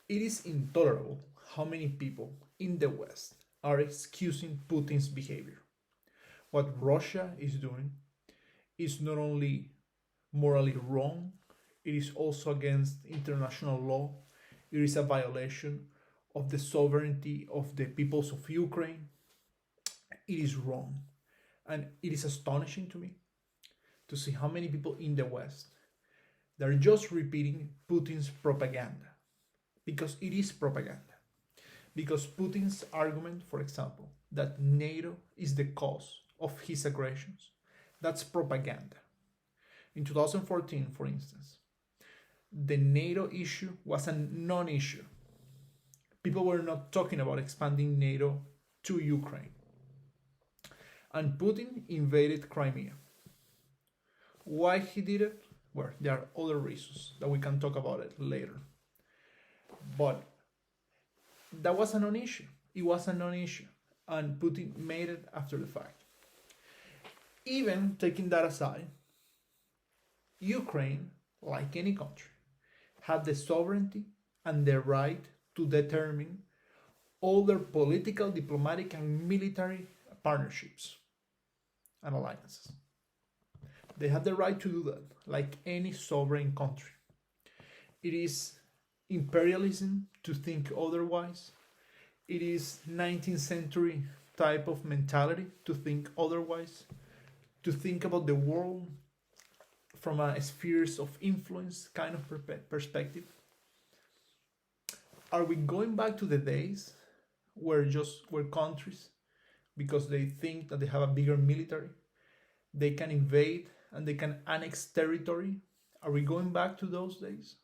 It is intolerable how many people in the West are excusing Putin's behavior. What Russia is doing is not only morally wrong, it is also against international law. It is a violation of the sovereignty of the peoples of Ukraine. It is wrong. And it is astonishing to me to see how many people in the West that are just repeating Putin's propaganda. Because it is propaganda. Because Putin's argument, for example, that NATO is the cause of his aggressions, that's propaganda. In 2014, for instance, the NATO issue was a non issue. People were not talking about expanding NATO to Ukraine. And Putin invaded Crimea. Why he did it? Well, there are other reasons that we can talk about it later. But that was a non-issue. It was a non-issue. And Putin made it after the fact. Even taking that aside, Ukraine, like any country, had the sovereignty and the right to determine all their political, diplomatic, and military partnerships and alliances. They have the right to do that, like any sovereign country. It is imperialism to think otherwise. It is 19th century type of mentality to think otherwise, to think about the world from a spheres of influence kind of perspective. Are we going back to the days where countries, because they think that they have a bigger military, they can invade and they can annex territory? Are we going back to those days?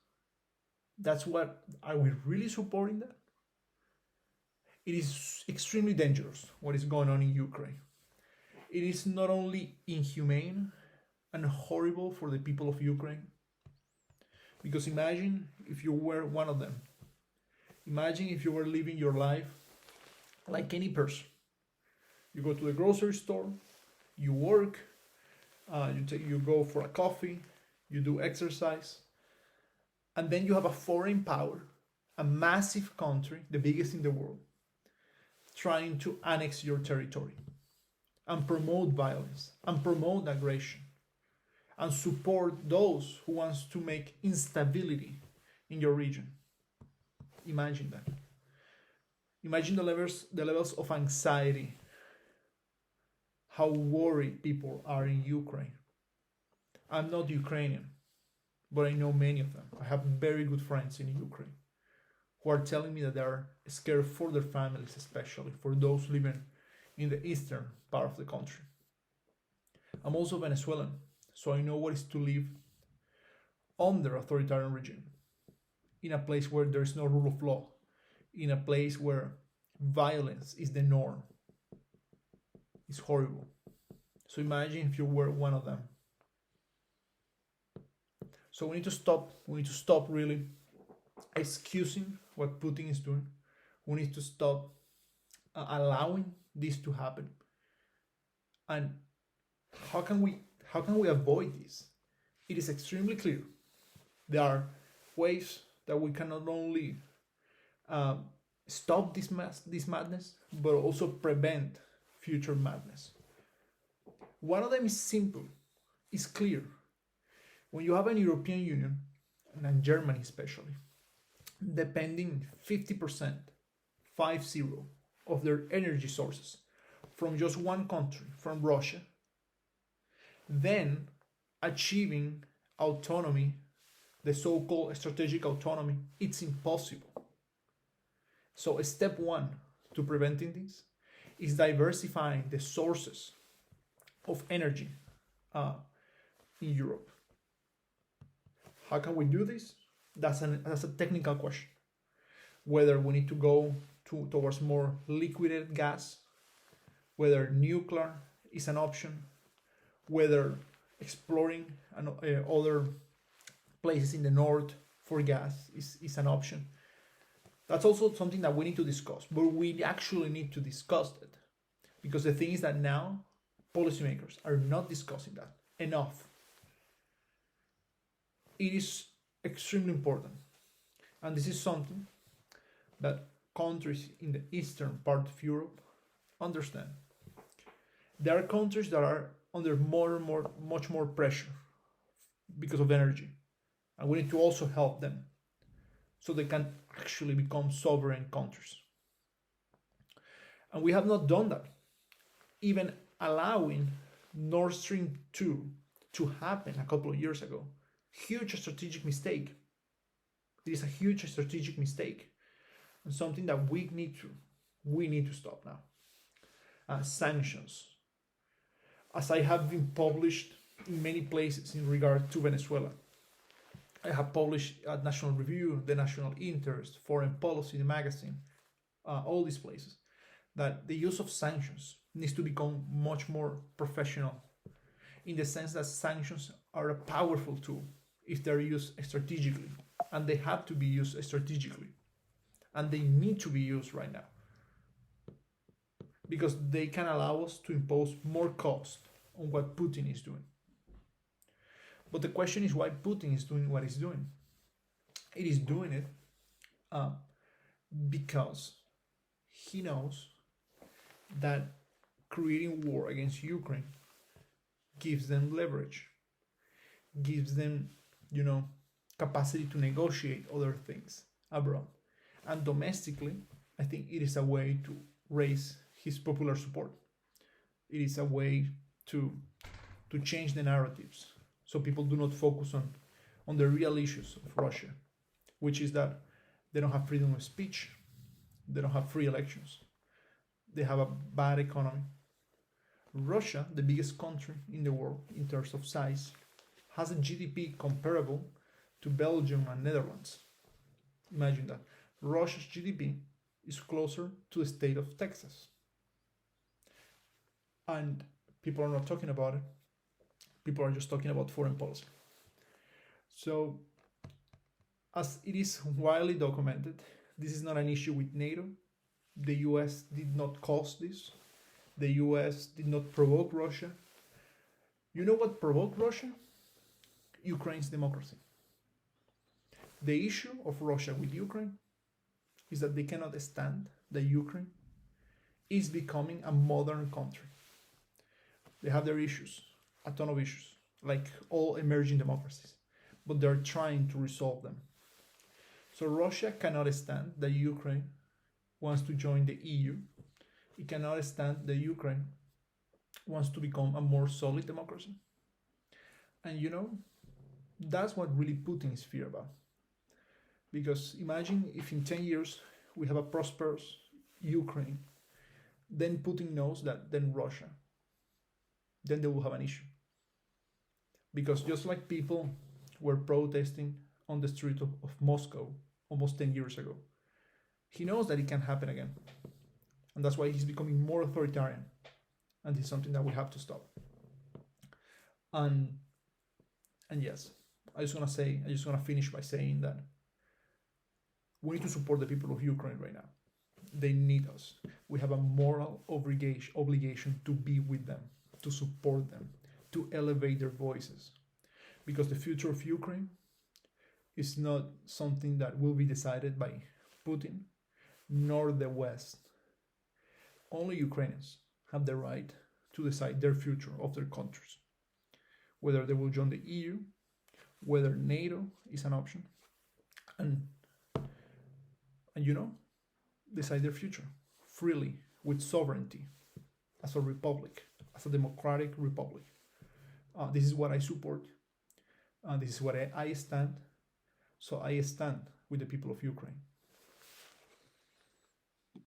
Are we really supporting that? It is extremely dangerous what is going on in Ukraine. It is not only inhumane and horrible for the people of Ukraine, because imagine if you were one of them. Imagine if you were living your life like any person. You go to the grocery store, you work, you go for a coffee, you do exercise, and then you have a foreign power, a massive country, the biggest in the world, trying to annex your territory and promote violence and promote aggression and support those who wants to make instability in your region. Imagine that. Imagine the levels of anxiety, how worried people are in Ukraine. I'm not Ukrainian, but I know many of them. I have very good friends in Ukraine who are telling me that they are scared for their families, especially for those living in the eastern part of the country. I'm also Venezuelan, so I know what it is to live under authoritarian regime, in a place where there is no rule of law, in a place where violence is the norm. It's horrible. So imagine if you were one of them. So we need to stop really excusing what Putin is doing. We need to stop allowing this to happen. And how can we avoid this? It is extremely clear. There are ways that we can not only stop this madness, but also prevent future madness. One of them is simple, is clear. When you have an European Union, and Germany especially, depending 50%, 50, of their energy sources from just one country, from Russia, then achieving autonomy, the so-called strategic autonomy, it's impossible. So step one to preventing this is diversifying the sources of energy in Europe. How can we do this? That's a technical question. Whether we need to go towards more liquid gas, whether nuclear is an option, whether exploring other places in the north for gas is an option. That's also something that we need to discuss, but we actually need to discuss it, because the thing is that now policymakers are not discussing that enough. It is extremely important, and this is something that countries in the eastern part of Europe understand. There are countries that are under much more pressure because of energy, and we need to also help them so they can actually become sovereign countries. And we have not done that, even allowing Nord Stream 2 to happen a couple of years ago. Huge strategic mistake. It is a huge strategic mistake, and something that we need to stop now. Sanctions, as I have been published in many places in regard to Venezuela. I have published at National Review, The National Interest, Foreign Policy, the magazine, all these places, that the use of sanctions needs to become much more professional, in the sense that sanctions are a powerful tool if they're used strategically, and they have to be used strategically, and they need to be used right now, because they can allow us to impose more cost on what Putin is doing. But the question is why Putin is doing what he's doing. It is doing it because he knows that creating war against Ukraine gives them leverage, gives them, capacity to negotiate other things abroad. And domestically, I think it is a way to raise his popular support. It is a way to change the narratives, so people do not focus on the real issues of Russia, which is that they don't have freedom of speech, they don't have free elections, they have a bad economy. Russia, the biggest country in the world in terms of size, has a GDP comparable to Belgium and Netherlands. Imagine that. Russia's GDP is closer to the state of Texas. And people are not talking about it. People are just talking about foreign policy. So, as it is widely documented, this is not an issue with NATO. The US did not cause this. The US did not provoke Russia. You know what provoked Russia? Ukraine's democracy. The issue of Russia with Ukraine is that they cannot stand that Ukraine is becoming a modern country. They have their issues, a ton of issues, like all emerging democracies, but they're trying to resolve them. So Russia cannot stand that Ukraine wants to join the EU. It cannot stand that Ukraine wants to become a more solid democracy. And that's what really Putin is fear about. Because imagine if in 10 years we have a prosperous Ukraine, then Putin knows that then Russia, then they will have an issue. Because just like people were protesting on the street of Moscow almost 10 years ago, he knows that it can happen again. And that's why he's becoming more authoritarian. And it's something that we have to stop. And yes, I just want to finish by saying that we need to support the people of Ukraine right now. They need us. We have a moral obligation to be with them, to support them, to elevate their voices. Because the future of Ukraine is not something that will be decided by Putin, nor the West. Only Ukrainians have the right to decide their future of their countries. Whether they will join the EU, whether NATO is an option, and decide their future freely, with sovereignty, as a republic, as a democratic republic. This is what I support. This is what I stand. So I stand with the people of Ukraine.